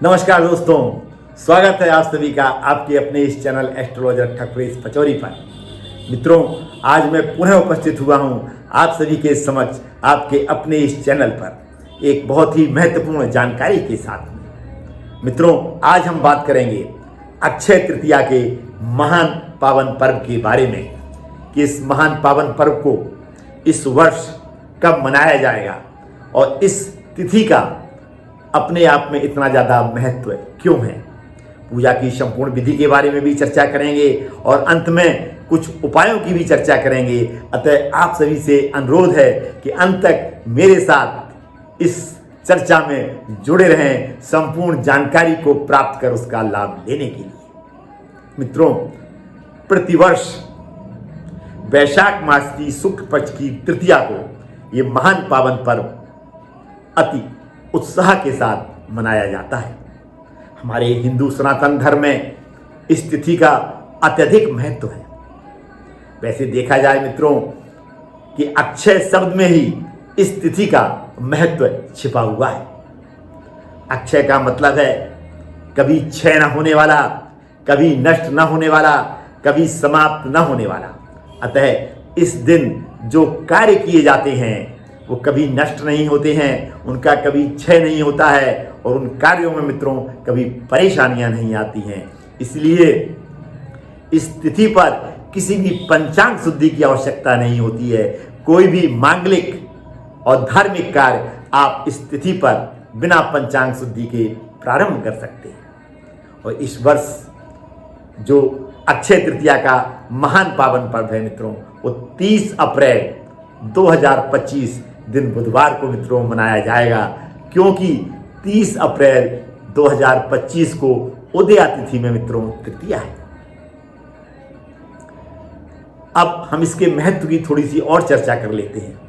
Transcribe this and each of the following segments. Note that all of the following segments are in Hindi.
नमस्कार दोस्तों, स्वागत है आप सभी का आपके अपने इस चैनल एस्ट्रोलॉजर ठकुरेश पचौरी पर। मित्रों, आज मैं पुनः उपस्थित हुआ हूं आप सभी के समक्ष आपके अपने इस चैनल पर एक बहुत ही महत्वपूर्ण जानकारी के साथ में। मित्रों, आज हम बात करेंगे अक्षय तृतीया के महान पावन पर्व के बारे में कि इस महान पावन पर्व को इस वर्ष कब मनाया जाएगा और इस तिथि का अपने आप में इतना ज़्यादा महत्व क्यों है। पूजा की संपूर्ण विधि के बारे में भी चर्चा करेंगे और अंत में कुछ उपायों की भी चर्चा करेंगे। अतः आप सभी से अनुरोध है कि अंत तक मेरे साथ इस चर्चा में जुड़े रहें, संपूर्ण जानकारी को प्राप्त कर उसका लाभ लेने के लिए। मित्रों, प्रतिवर्ष वैशाख मास की शुक्ल पक्ष की तृतीया को ये महान पावन पर्व अति उत्साह के साथ मनाया जाता है। हमारे हिंदू सनातन धर्म में इस तिथि का अत्यधिक महत्व है। वैसे देखा जाए मित्रों कि अक्षय शब्द में ही इस तिथि का महत्व छिपा हुआ है। अक्षय का मतलब है कभी क्षय न होने वाला, कभी नष्ट न होने वाला, कभी समाप्त न होने वाला। अतः इस दिन जो कार्य किए जाते हैं वो कभी नष्ट नहीं होते हैं, उनका कभी क्षय नहीं होता है और उन कार्यों में मित्रों कभी परेशानियां नहीं आती हैं। इसलिए इस तिथि पर किसी भी पंचांग शुद्धि की आवश्यकता नहीं होती है। कोई भी मांगलिक और धार्मिक कार्य आप इस तिथि पर बिना पंचांग शुद्धि के प्रारंभ कर सकते हैं। और इस वर्ष जो अक्षय तृतीया का महान पावन पर्व है मित्रों, वो 30 अप्रैल 2025 दिन बुधवार को मित्रों मनाया जाएगा, क्योंकि 30 अप्रैल 2025 को उदया तिथि में मित्रों तृतीया है। अब हम इसके महत्व की थोड़ी सी और चर्चा कर लेते हैं।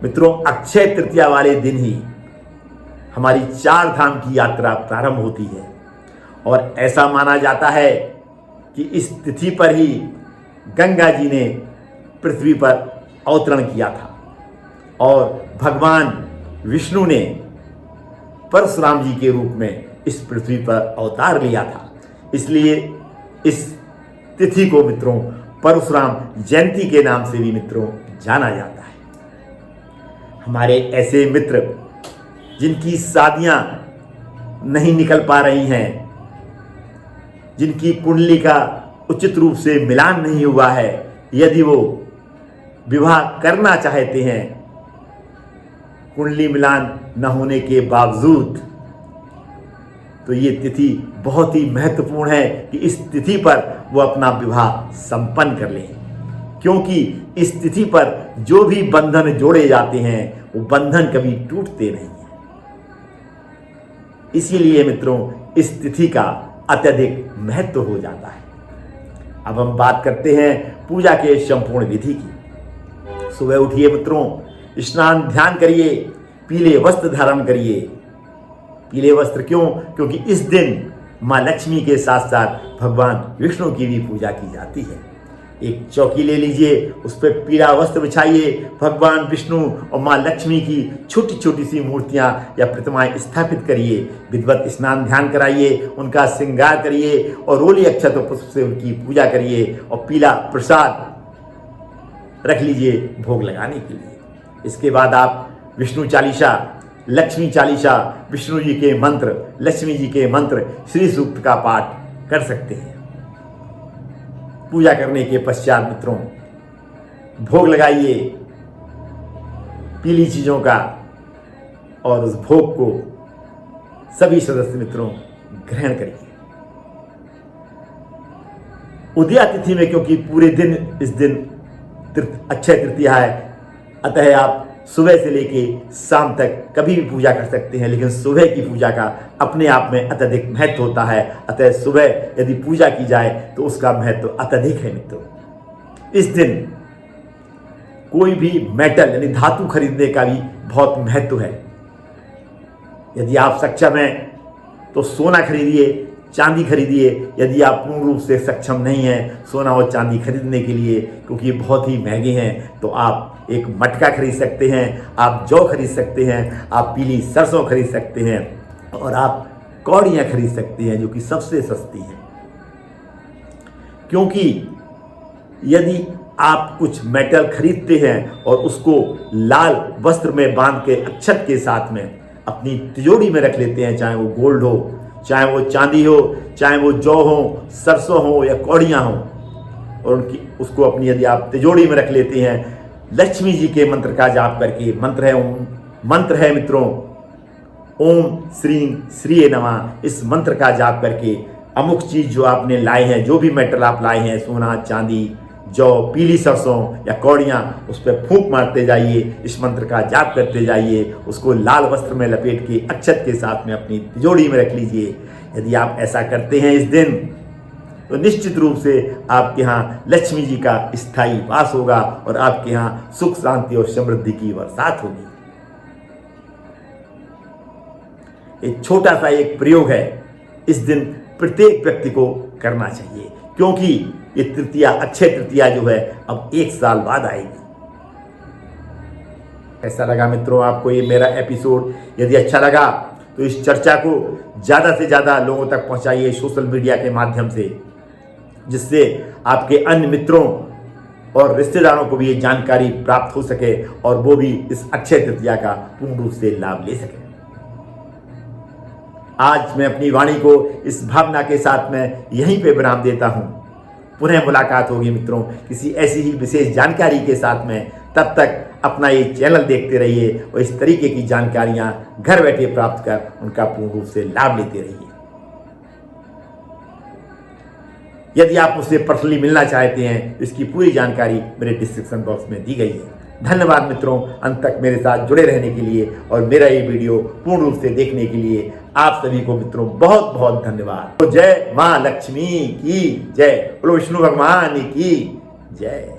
मित्रों, अक्षय तृतीया वाले दिन ही हमारी 4 धाम की यात्रा प्रारंभ होती है और ऐसा माना जाता है कि इस तिथि पर ही गंगा जी ने पृथ्वी पर अवतरण किया था और भगवान विष्णु ने परशुराम जी के रूप में इस पृथ्वी पर अवतार लिया था। इसलिए इस तिथि को मित्रों परशुराम जयंती के नाम से भी मित्रों जाना जाता है। हमारे ऐसे मित्र जिनकी शादियां नहीं निकल पा रही हैं, जिनकी कुंडली का उचित रूप से मिलान नहीं हुआ है, यदि वो विवाह करना चाहते हैं, कुंडली मिलान न होने के बावजूद, तो ये तिथि बहुत ही महत्वपूर्ण है कि इस तिथि पर वो अपना विवाह संपन्न कर लें, क्योंकि इस तिथि पर जो भी बंधन जोड़े जाते हैं वो बंधन कभी टूटते नहीं हैं। इसीलिए मित्रों इस तिथि का अत्यधिक महत्व हो जाता है। अब हम बात करते हैं पूजा के संपूर्ण विधि की। सुबह उठिए मित्रों, स्नान ध्यान करिए, पीले वस्त्र धारण करिए। पीले वस्त्र क्यों? क्योंकि इस दिन माँ लक्ष्मी के साथ साथ भगवान विष्णु की भी पूजा की जाती है। एक चौकी ले लीजिए, उस पर पीला वस्त्र बिछाइए, भगवान विष्णु और माँ लक्ष्मी की छोटी छोटी सी मूर्तियाँ या प्रतिमाएं स्थापित करिए। विधिवत स्नान ध्यान कराइए, उनका श्रृंगार करिए और रोली अक्षत और पुष्प से उनकी पूजा करिए और पीला प्रसाद रख लीजिए भोग लगाने के लिए। इसके बाद आप विष्णु चालीसा, लक्ष्मी चालीसा, विष्णु जी के मंत्र, लक्ष्मी जी के मंत्र, श्री सूक्त का पाठ कर सकते हैं। पूजा करने के पश्चात मित्रों भोग लगाइए पीली चीजों का और उस भोग को सभी सदस्य मित्रों ग्रहण करिए। उदया तिथि में क्योंकि पूरे दिन इस दिन अक्षय तृतीया है, अतः आप सुबह से लेके शाम तक कभी भी पूजा कर सकते हैं, लेकिन सुबह की पूजा का अपने आप में अत्यधिक महत्व होता है। अतः सुबह यदि पूजा की जाए तो उसका महत्व अत्यधिक है मित्रों। इस दिन कोई भी मेटल यानी धातु खरीदने का भी बहुत महत्व है। यदि आप सक्षम हैं तो सोना खरीदिए, चांदी खरीदिए। यदि आप पूर्ण रूप से सक्षम नहीं हैं सोना और चांदी खरीदने के लिए, क्योंकि ये बहुत ही महंगे हैं, तो आप एक मटका खरीद सकते हैं, आप जौ खरीद सकते हैं, आप पीली सरसों खरीद सकते हैं और आप कौड़ियाँ खरीद सकते हैं, जो कि सबसे सस्ती हैं। क्योंकि यदि आप कुछ मेटल खरीदते हैं और उसको लाल वस्त्र में बांध के अक्षत के साथ में अपनी तिजोरी में रख लेते हैं, चाहे वो गोल्ड हो, चाहे वो चांदी हो, चाहे वो जौ हो, सरसों हो या कौड़ियाँ हो, और उसको अपनी यदि आप तिजोरी में रख लेते हैं, लक्ष्मी जी के मंत्र का जाप करके, मंत्र है मित्रों ओम श्रीं श्रीये नमः, इस मंत्र का जाप करके अमुक चीज़ जो आपने लाए हैं, जो भी मेटल आप लाए हैं, सोना, चांदी, जौ, पीली सरसों या कौड़ियाँ, उस पर फूंक मारते जाइए, इस मंत्र का जाप करते जाइए, उसको लाल वस्त्र में लपेट के अक्षत के साथ में अपनी तिजोरी में रख लीजिए। यदि आप ऐसा करते हैं इस दिन, तो निश्चित रूप से आपके यहाँ लक्ष्मी जी का स्थायी वास होगा और आपके यहाँ सुख, शांति और समृद्धि की बरसात होगी। एक छोटा सा एक प्रयोग है, इस दिन प्रत्येक व्यक्ति को करना चाहिए, क्योंकि ये तृतीया, अक्षय तृतीया जो है अब 1 साल बाद आएगी। कैसा लगा मित्रों आपको ये मेरा एपिसोड? यदि अच्छा लगा तो इस चर्चा को ज़्यादा से ज़्यादा लोगों तक पहुंचाइए सोशल मीडिया के माध्यम से, जिससे आपके अन्य मित्रों और रिश्तेदारों को भी ये जानकारी प्राप्त हो सके और वो भी इस अक्षय तृतीया का पूर्ण रूप से लाभ ले सके। आज मैं अपनी वाणी को इस भावना के साथ में यहीं पे विराम देता हूँ। पुनः मुलाकात होगी मित्रों किसी ऐसी ही विशेष जानकारी के साथ में। तब तक अपना ये चैनल देखते रहिए और इस तरीके की जानकारियाँ घर बैठे प्राप्त कर उनका पूर्ण रूप से लाभ लेते रहिए। यदि आप मुझसे पर्सनली मिलना चाहते हैं, इसकी पूरी जानकारी मेरे डिस्क्रिप्शन बॉक्स में दी गई है। धन्यवाद मित्रों, अंत तक मेरे साथ जुड़े रहने के लिए और मेरा ये वीडियो पूर्ण रूप से देखने के लिए आप सभी को मित्रों बहुत बहुत धन्यवाद। तो जय माँ लक्ष्मी की जय, बोलो विष्णु भगवान की जय।